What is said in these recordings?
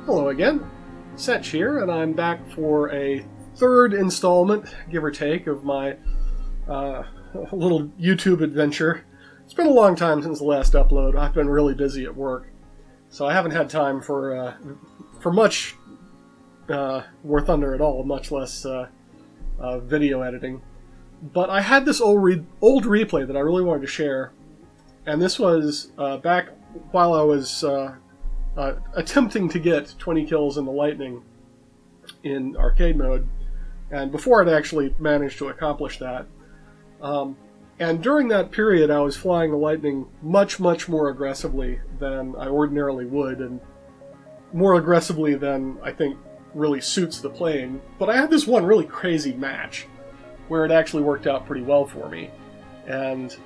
Hello again, Setch here, and I'm back for a third installment, give or take, of my little YouTube adventure. It's been a long time since the last upload. I've been really busy at work, so I haven't had time for much War Thunder at all, much less video editing. But I had this old replay that I really wanted to share, and this was back while I was attempting to get 20 kills in the Lightning in arcade mode, and before I'd actually managed to accomplish that. And during that period, I was flying the Lightning much, much more aggressively than I ordinarily would, and more aggressively than I think really suits the plane. But I had this one really crazy match where it actually worked out pretty well for me, and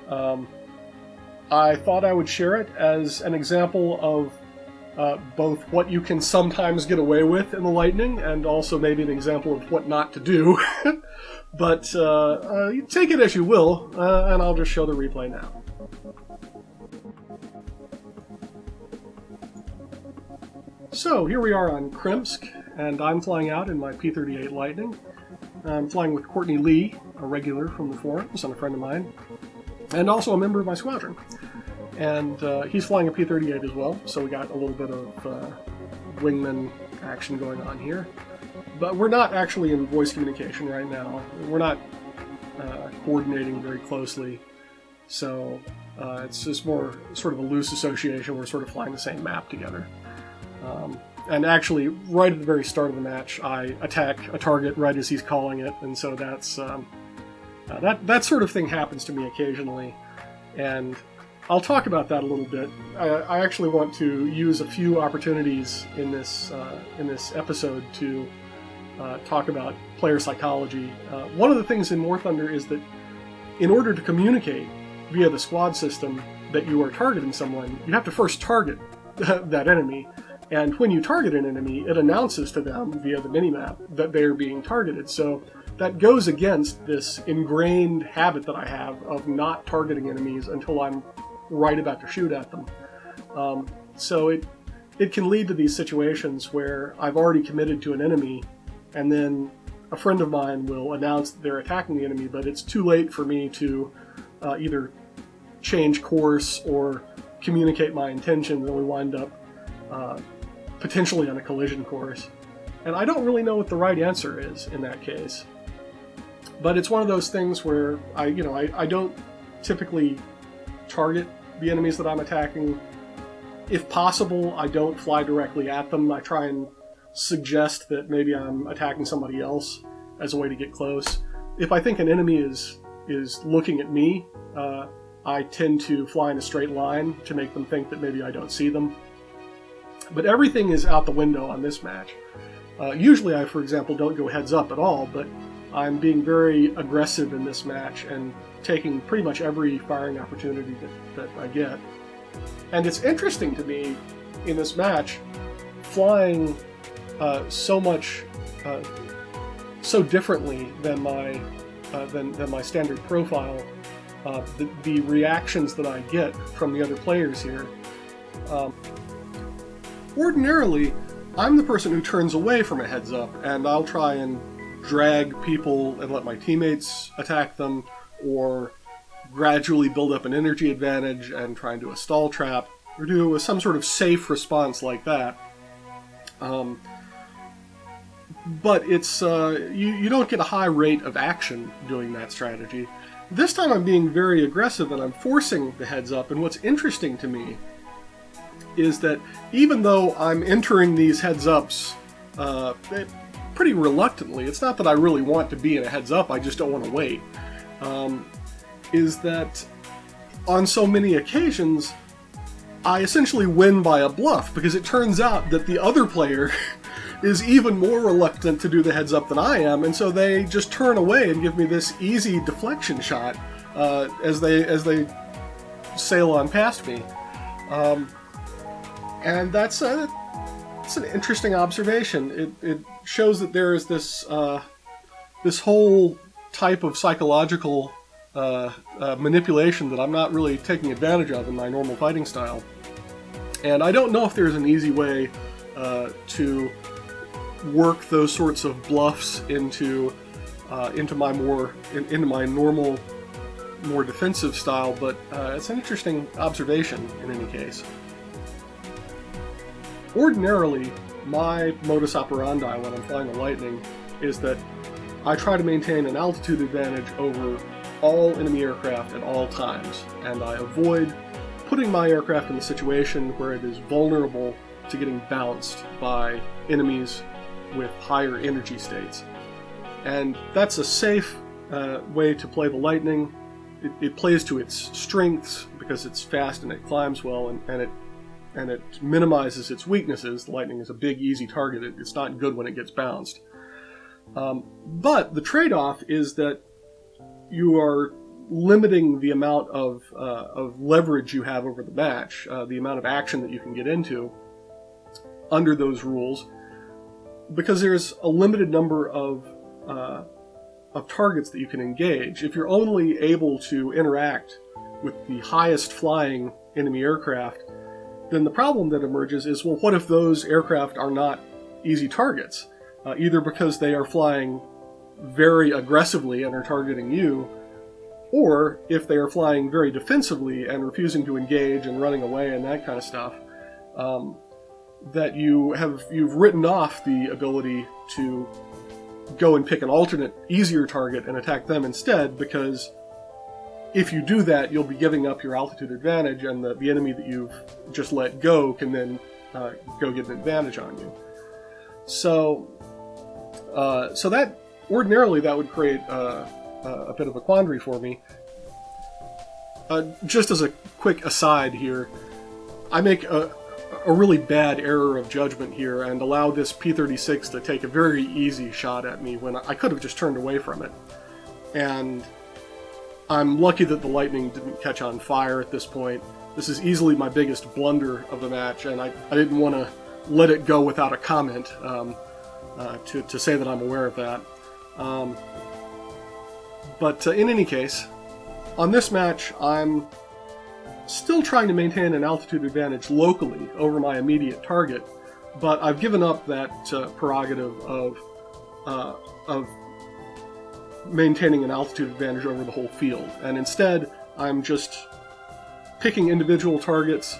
I thought I would share it as an example of both what you can sometimes get away with in the Lightning, and also maybe an example of what not to do. But you take it as you will, and I'll just show the replay now. So here we are on Krimsk, and I'm flying out in my P-38 Lightning. I'm flying with Courtney Lee, a regular from the forums and a friend of mine, and also a member of my squadron. And he's flying a P-38 as well, so we got a little bit of wingman action going on here. But we're not actually in voice communication right now. We're not coordinating very closely, so it's just more sort of a loose association. We're sort of flying the same map together. And actually, right at the very start of the match, I attack a target right as he's calling it, and so that's that sort of thing happens to me occasionally, and I'll talk about that a little bit. I actually want to use a few opportunities in this episode to talk about player psychology. One of the things in War Thunder is that in order to communicate via the squad system that you are targeting someone, you have to first target that enemy. And when you target an enemy, it announces to them via the minimap that they are being targeted. So that goes against this ingrained habit that I have of not targeting enemies until I'm right about to shoot at them. So it can lead to these situations where I've already committed to an enemy, and then a friend of mine will announce that they're attacking the enemy, but it's too late for me to either change course or communicate my intentions, and we wind up potentially on a collision course. And I don't really know what the right answer is in that case. But it's one of those things where I don't typically target the enemies that I'm attacking. If possible, I don't fly directly at them. I try and suggest that maybe I'm attacking somebody else as a way to get close. If I think an enemy is looking at me, I tend to fly in a straight line to make them think that maybe I don't see them. But everything is out the window on this match. Usually I, for example, don't go heads up at all, but I'm being very aggressive in this match and taking pretty much every firing opportunity that I get. And it's interesting to me in this match, flying so differently than my standard profile, the reactions that I get from the other players here. Ordinarily, I'm the person who turns away from a heads up, and I'll try and drag people and let my teammates attack them, or gradually build up an energy advantage and try and do a stall trap, or do some sort of safe response like that. But it's you don't get a high rate of action doing that strategy. This time I'm being very aggressive and I'm forcing the heads up, and what's interesting to me is that even though I'm entering these heads ups pretty reluctantly, it's not that I really want to be in a heads up, I just don't want to wait, is that on so many occasions I essentially win by a bluff, because it turns out that the other player is even more reluctant to do the heads up than I am, and so they just turn away and give me this easy deflection shot as they sail on past me. And that's it's an interesting observation. It shows that there is this whole type of psychological manipulation that I'm not really taking advantage of in my normal fighting style. And I don't know if there's an easy way to work those sorts of bluffs into my normal, more defensive style, but it's an interesting observation in any case. Ordinarily, my modus operandi when I'm flying the Lightning is that I try to maintain an altitude advantage over all enemy aircraft at all times, and I avoid putting my aircraft in a situation where it is vulnerable to getting bounced by enemies with higher energy states. And that's a safe way to play the Lightning. It plays to its strengths because it's fast and it climbs well, and it minimizes its weaknesses. The Lightning is a big, easy target. It's not good when it gets bounced. But the trade-off is that you are limiting the amount of leverage you have over the match, the amount of action that you can get into under those rules, because there's a limited number of targets that you can engage. If you're only able to interact with the highest flying enemy aircraft, then the problem that emerges is, well, what if those aircraft are not easy targets? Either because they are flying very aggressively and are targeting you, or if they are flying very defensively and refusing to engage and running away and that kind of stuff, that you've written off the ability to go and pick an alternate, easier target and attack them instead, because if you do that, you'll be giving up your altitude advantage, and the enemy that you've just let go can then go get an advantage on you. So that ordinarily that would create a bit of a quandary for me. Just as a quick aside here, I make a really bad error of judgment here and allow this P-36 to take a very easy shot at me when I could have just turned away from it. And I'm lucky that the Lightning didn't catch on fire at this point. This is easily my biggest blunder of the match, and I didn't want to let it go without a comment to say that I'm aware of that. But in any case, on this match, I'm still trying to maintain an altitude advantage locally over my immediate target, but I've given up that prerogative of maintaining an altitude advantage over the whole field, and instead I'm just picking individual targets,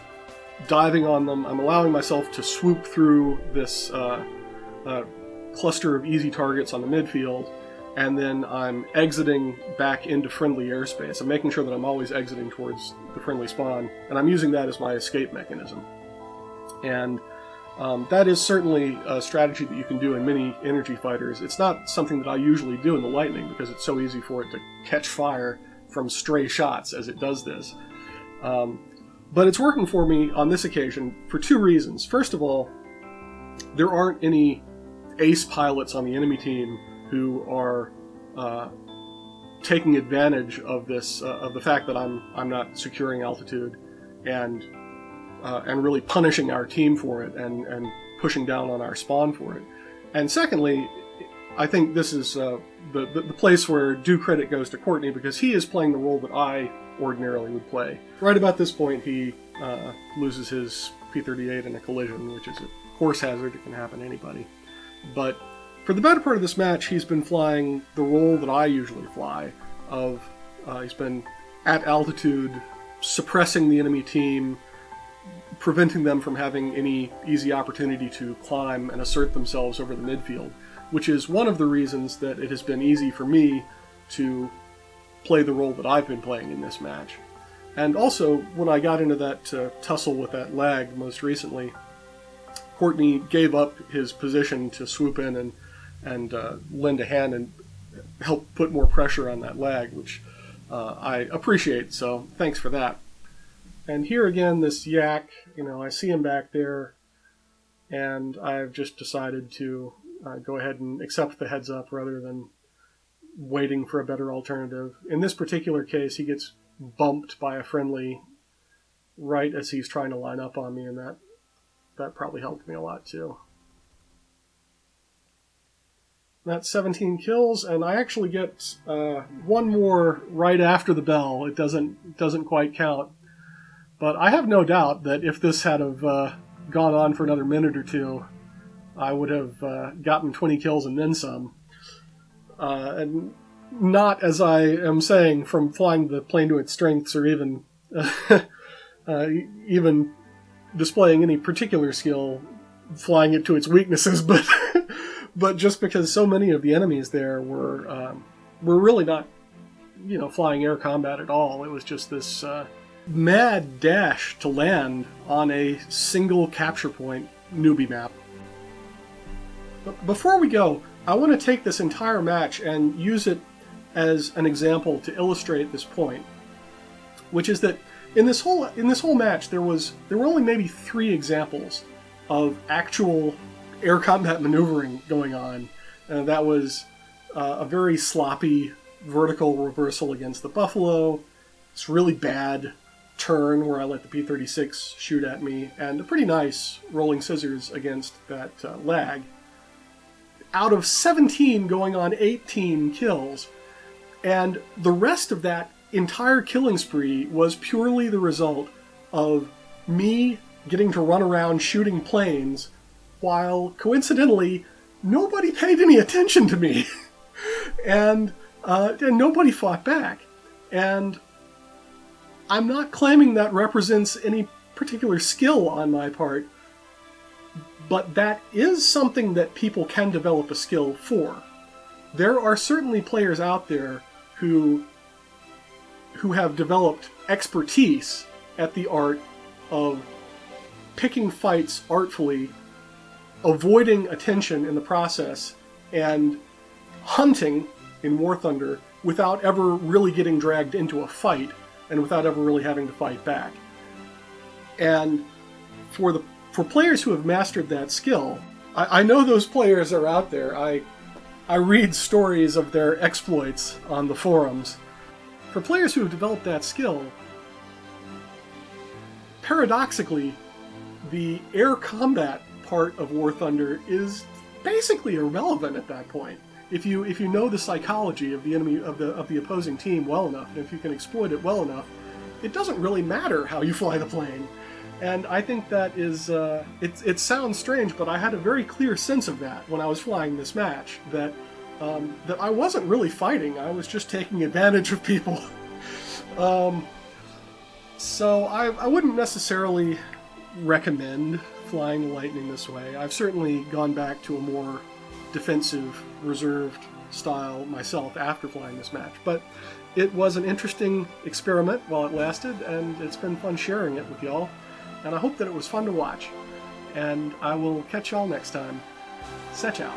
diving on them. I'm allowing myself to swoop through this cluster of easy targets on the midfield, and then I'm exiting back into friendly airspace. I'm making sure that I'm always exiting towards the friendly spawn, and I'm using that as my escape mechanism. And that is certainly a strategy that you can do in many energy fighters. It's not something that I usually do in the Lightning, because it's so easy for it to catch fire from stray shots as it does this. But it's working for me on this occasion for two reasons. First of all, there aren't any ace pilots on the enemy team who are taking advantage of this, of the fact that I'm not securing altitude, and really punishing our team for it, and pushing down on our spawn for it. And secondly, I think this is the place where due credit goes to Courtney, because he is playing the role that I ordinarily would play. Right about this point, he loses his P-38 in a collision, which is a course hazard. It can happen to anybody. But for the better part of this match, he's been flying the role that I usually fly. He's been at altitude, suppressing the enemy team, preventing them from having any easy opportunity to climb and assert themselves over the midfield, which is one of the reasons that it has been easy for me to play the role that I've been playing in this match. And also, when I got into that tussle with that lag most recently, Courtney gave up his position to swoop in and lend a hand and help put more pressure on that lag, which I appreciate, so thanks for that. And here again, this yak, I see him back there, and I've just decided to go ahead and accept the heads up rather than waiting for a better alternative. In this particular case, he gets bumped by a friendly right as he's trying to line up on me, and that probably helped me a lot too. That's 17 kills, and I actually get one more right after the bell. It doesn't quite count. But I have no doubt that if this had have gone on for another minute or two, I would have gotten 20 kills and then some. And not, as I am saying, from flying the plane to its strengths or even even displaying any particular skill, flying it to its weaknesses, but but just because so many of the enemies there were really not, flying air combat at all. It was just this mad dash to land on a single capture point newbie map. But before we go, I want to take this entire match and use it as an example to illustrate this point, which is that in this whole match there were only maybe 3 examples of actual air combat maneuvering going on. That was a very sloppy vertical reversal against the Buffalo, this really bad turn where I let the P-36 shoot at me, and a pretty nice rolling scissors against that lag. Out of 17 going on 18 kills, and the rest of that entire killing spree was purely the result of me getting to run around shooting planes while, coincidentally, nobody paid any attention to me. and nobody fought back. And I'm not claiming that represents any particular skill on my part, but that is something that people can develop a skill for. There are certainly players out there who have developed expertise at the art of picking fights artfully, avoiding attention in the process, and hunting in War Thunder without ever really getting dragged into a fight and without ever really having to fight back. And for players who have mastered that skill, I know those players are out there. I read stories of their exploits on the forums. For players who have developed that skill, paradoxically, the air combat part of War Thunder is basically irrelevant at that point. If you know the psychology of the enemy of the opposing team well enough, and if you can exploit it well enough, it doesn't really matter how you fly the plane. And I think that is it sounds strange, but I had a very clear sense of that when I was flying this match, that I wasn't really fighting, I was just taking advantage of people. So I wouldn't necessarily recommend flying the Lightning this way. I've certainly gone back to a more defensive, reserved style myself after flying this match. But it was an interesting experiment while it lasted, and it's been fun sharing it with y'all. And I hope that it was fun to watch. And I will catch y'all next time. Setch out.